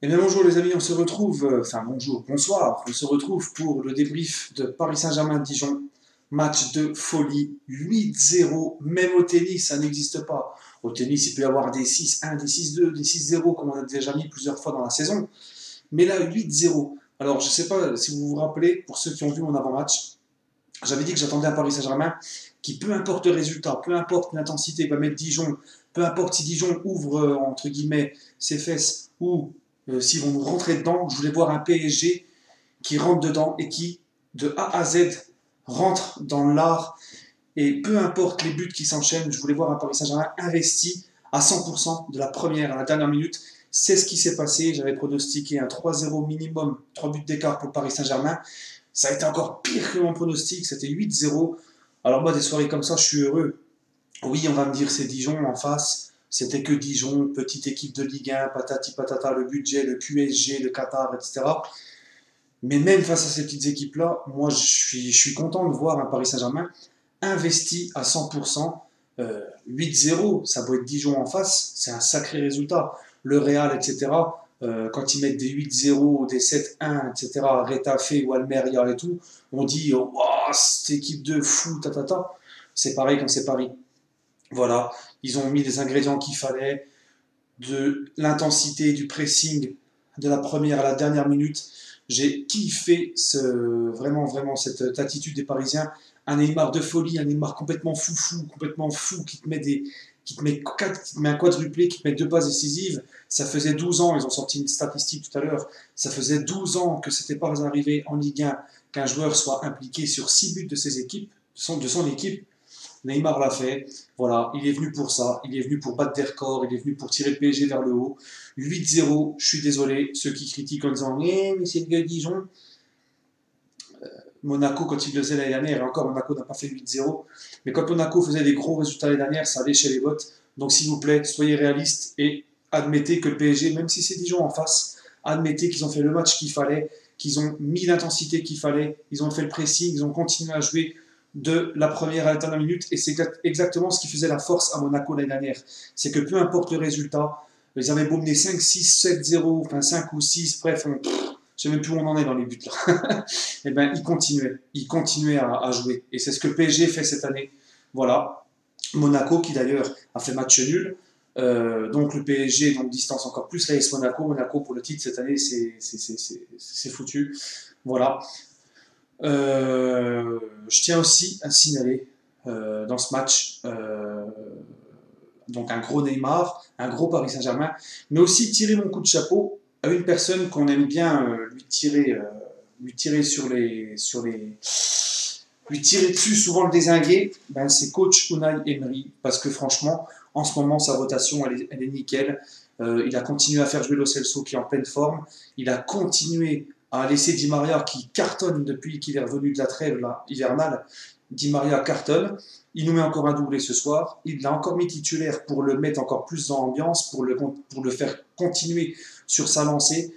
Et bien bonjour les amis, on se retrouve, enfin bonjour, bonsoir, on se retrouve pour le débrief de Paris Saint-Germain-Dijon. Match de folie, 8-0, même au tennis, ça n'existe pas. Au tennis, il peut y avoir des 6-1, des 6-2, des 6-0, comme on a déjà mis plusieurs fois dans la saison. Mais là, 8-0. Alors, je ne sais pas si vous vous rappelez, pour ceux qui ont vu mon avant-match, j'avais dit que j'attendais un Paris Saint-Germain qui, peu importe le résultat, peu importe l'intensité, va mettre Dijon, peu importe si Dijon ouvre, entre guillemets, ses fesses ou s'ils vont nous rentrer dedans, je voulais voir un PSG qui rentre dedans et qui, de A à Z, rentre dans l'art. Et peu importe les buts qui s'enchaînent, je voulais voir un Paris Saint-Germain investi à 100% de la première à la dernière minute. C'est ce qui s'est passé. J'avais pronostiqué un 3-0 minimum, 3 buts d'écart pour Paris Saint-Germain. Ça a été encore pire que mon pronostic, c'était 8-0. Alors moi, des soirées comme ça, je suis heureux. Oui, on va me dire c'est Dijon en face. C'était que Dijon, petite équipe de Ligue 1, patati patata, le budget, le QSG, le Qatar, etc. Mais même face à ces petites équipes-là, moi je suis content de voir un Paris Saint-Germain investi à 100%. 8-0, ça doit être Dijon en face, c'est un sacré résultat. Le Real, etc., quand ils mettent des 8-0, des 7-1, etc., Retafe ou Almeria et tout, on dit oh, cette équipe de fou, tatata. C'est pareil quand c'est Paris. Voilà, ils ont mis les ingrédients qu'il fallait, de l'intensité, du pressing, de la première à la dernière minute. J'ai kiffé vraiment, vraiment cette attitude des Parisiens. Un Neymar de folie, un Neymar complètement fou, qui te met un quadruplé, qui te met deux passes décisives. Ça faisait 12 ans, ils ont sorti une statistique tout à l'heure, ça faisait 12 ans que c'était pas arrivé en Ligue 1 qu'un joueur soit impliqué sur 6 buts de ses équipes, de son équipe. Neymar l'a fait. Voilà, il est venu pour ça. Il est venu pour battre des records. Il est venu pour tirer le PSG vers le haut. 8-0, je suis désolé. Ceux qui critiquent en disant mais c'est le gars Dijon. Monaco, quand il le faisait l'année dernière, et encore Monaco n'a pas fait 8-0. Mais quand Monaco faisait des gros résultats l'année dernière, ça allait chez les bottes. Donc s'il vous plaît, soyez réalistes et admettez que le PSG, même si c'est Dijon en face, admettez qu'ils ont fait le match qu'il fallait, qu'ils ont mis l'intensité qu'il fallait, ils ont fait le pressing, ils ont continué à jouer de la première à la dernière minute, et c'est exactement ce qui faisait la force à Monaco l'année dernière. C'est que peu importe le résultat, ils avaient beau mener 5, 6, 7, 0, enfin 5 ou 6, bref, je ne sais même plus où on en est dans les buts là. Et ben ils continuaient à jouer. Et c'est ce que le PSG fait cette année. Voilà. Monaco qui d'ailleurs a fait match nul. Donc le PSG donc distance encore plus l'AS Monaco. Monaco pour le titre cette année c'est foutu. Voilà. Je tiens aussi à signaler dans ce match donc un gros Neymar, un gros Paris Saint-Germain, mais aussi tirer mon coup de chapeau à une personne qu'on aime bien lui tirer lui tirer dessus, souvent le désinguer, ben c'est coach Unai Emery, parce que franchement, en ce moment, sa rotation, elle est nickel. Il a continué à faire jouer Lo Celso qui est en pleine forme. Il a continué à laisser Di Maria qui cartonne depuis qu'il est revenu de la trêve là, hivernale. Di Maria cartonne. Il nous met encore un doublé ce soir. Il l'a encore mis titulaire pour le mettre encore plus dans l'ambiance, pour le faire continuer sur sa lancée.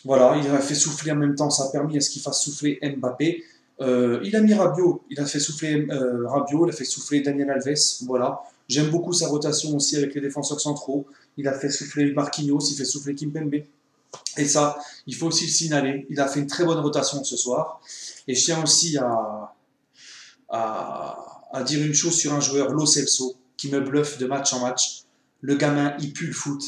Voilà, il a fait souffler en même temps, ça a permis à ce qu'il fasse souffler Mbappé. Il a mis Rabiot, il a fait souffler Rabiot, il a fait souffler Daniel Alves. Voilà, j'aime beaucoup sa rotation aussi avec les défenseurs centraux. Il a fait souffler Marquinhos, il fait souffler Kimpembe. Et ça, il faut aussi le signaler. Il a fait une très bonne rotation ce soir. Et je tiens aussi à dire une chose sur un joueur, Lo Celso, qui me bluffe de match en match. Le gamin, il pue le foot.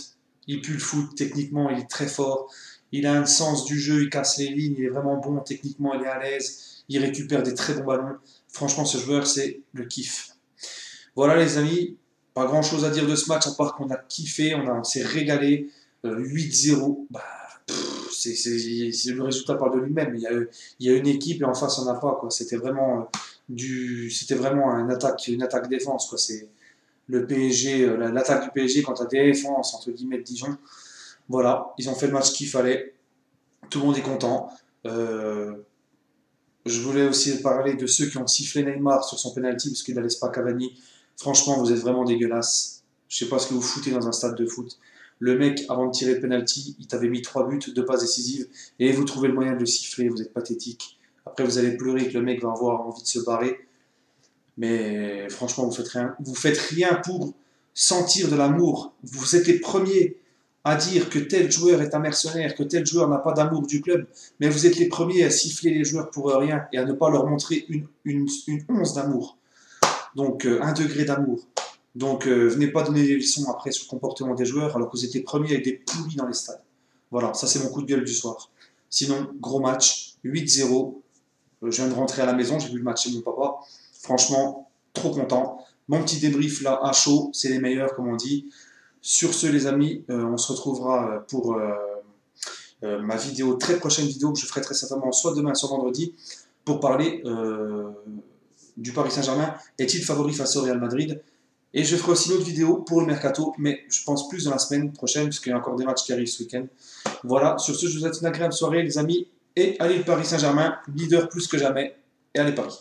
Il pue le foot, techniquement, il est très fort. Il a un sens du jeu, il casse les lignes, il est vraiment bon, techniquement, il est à l'aise. Il récupère des très bons ballons. Franchement, ce joueur, c'est le kiff. Voilà, les amis, pas grand chose à dire de ce match, à part qu'on a kiffé, on s'est régalé. 8-0, bah, le résultat parle de lui-même. Il y a une équipe et en face, on n'a pas. Quoi. C'était vraiment une attaque défense. Quoi. C'est le PSG, l'attaque du PSG contre la défense entre guillemets de Dijon. Voilà, ils ont fait le match qu'il fallait. Tout le monde est content. Euh, je voulais aussi parler de ceux qui ont sifflé Neymar sur son penalty parce qu'il ne la laisse pas Cavani. Franchement, vous êtes vraiment dégueulasse. Je sais pas ce que vous foutez dans un stade de foot. Le mec, avant de tirer le penalty, il t'avait mis 3 buts, 2 passes décisives, et vous trouvez le moyen de le siffler. Vous êtes pathétique. Après, vous allez pleurer que le mec va avoir envie de se barrer. Mais franchement, vous faites rien pour sentir de l'amour. Vous êtes les premiers à dire que tel joueur est un mercenaire, que tel joueur n'a pas d'amour du club, mais vous êtes les premiers à siffler les joueurs pour rien et à ne pas leur montrer une once d'amour. Donc, un degré d'amour. Donc, venez pas donner des leçons après sur le comportement des joueurs alors que vous êtes les premiers avec des pourris dans les stades. Voilà, ça c'est mon coup de gueule du soir. Sinon, gros match, 8-0. Je viens de rentrer à la maison, j'ai vu le match chez mon papa. Franchement, trop content. Mon petit débrief là, à chaud, c'est les meilleurs, comme on dit. Sur ce, les amis, on se retrouvera pour ma vidéo, très prochaine vidéo que je ferai très certainement soit demain, soit vendredi, pour parler du Paris Saint-Germain. Est-il favori face au Real Madrid? Et je ferai aussi une autre vidéo pour le mercato, mais je pense plus dans la semaine prochaine, puisqu'il y a encore des matchs qui arrivent ce week-end. Voilà, sur ce, je vous souhaite une agréable soirée, les amis. Et allez, le Paris Saint-Germain, leader plus que jamais. Et allez, Paris.